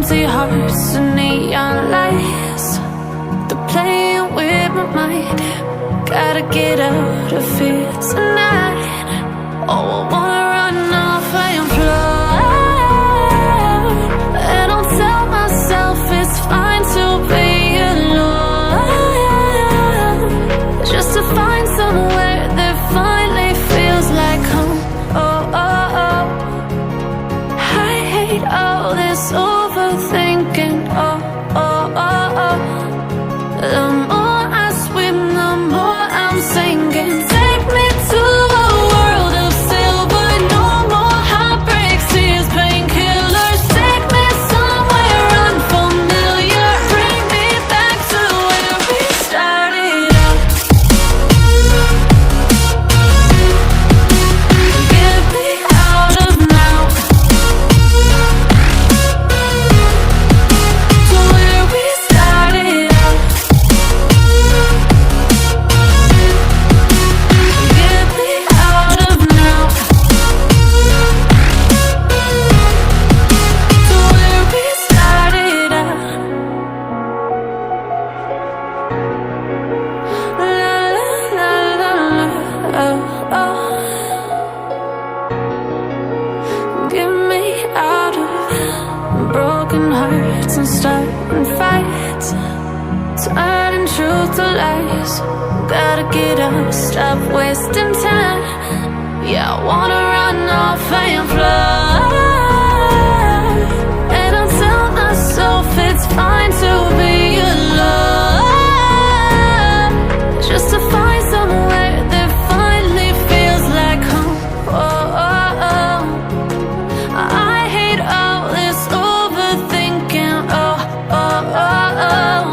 empty hearts and neon lights. They're playing with my mind. Gotta get out of here tonight. Oh, I wanna run off and fly. And I'll tell myself it's fine to be alone, just to find somewhere that finally feels like home. Oh, oh, oh. I hate all this overthinking. Oh, oh, oh, oh. The more I swim, the more I'm sinking. Take me to a world of silver. No more heartbreaks, tears, painkillers. Take me somewhere unfamiliar. Bring me back to where we started out. Get me out of now, to where we started out. Get me out of now, to where we started out. La la la la, oh, oh. Get me out of broken hearts and starting fights, turning truth to lies. Gotta get up, stop wasting time. Yeah, I wanna run off and fly. And I'll tell myself it's fine to be alone, just to find somewhere that finally feels like home. Oh, oh, oh. I hate all this overthinking. Oh, oh, oh, oh.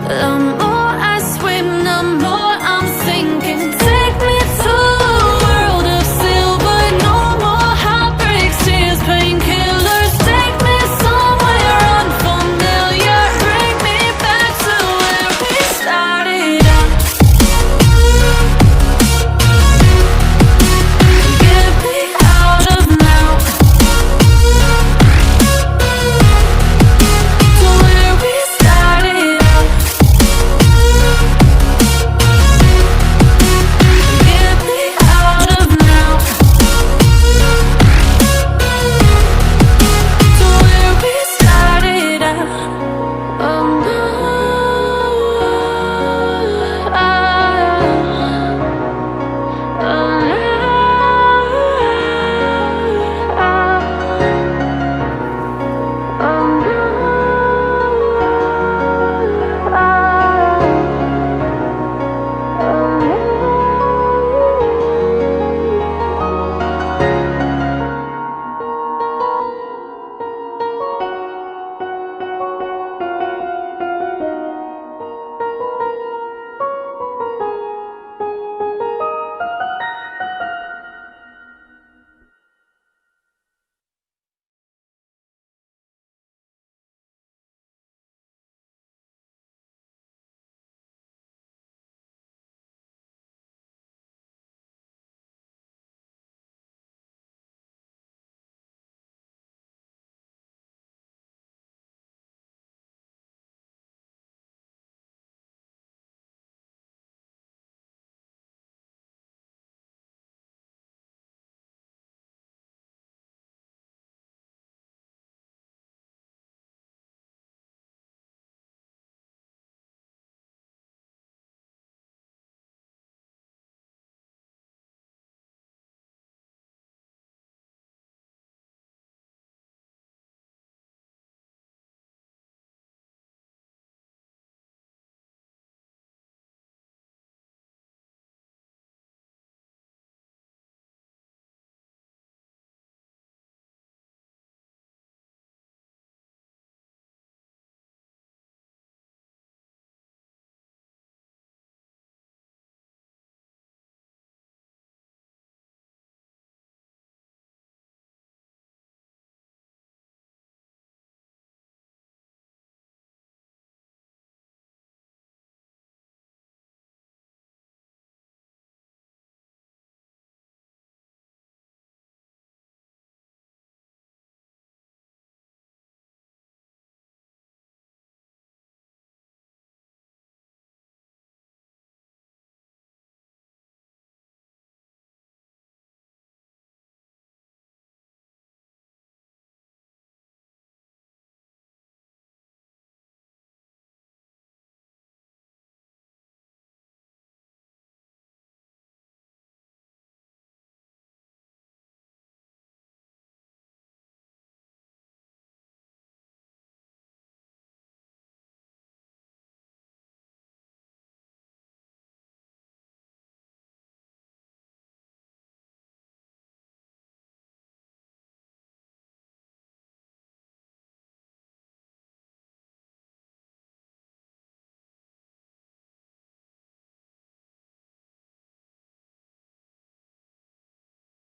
The more I swim, the more I'm sinking. Take me to a world of silver. No more heartbreaks, tears, painkillers. Take me somewhere unfamiliar. Bring me back to where we started out. Get me out of now, to where we started out. Get me out of now, to where we started out.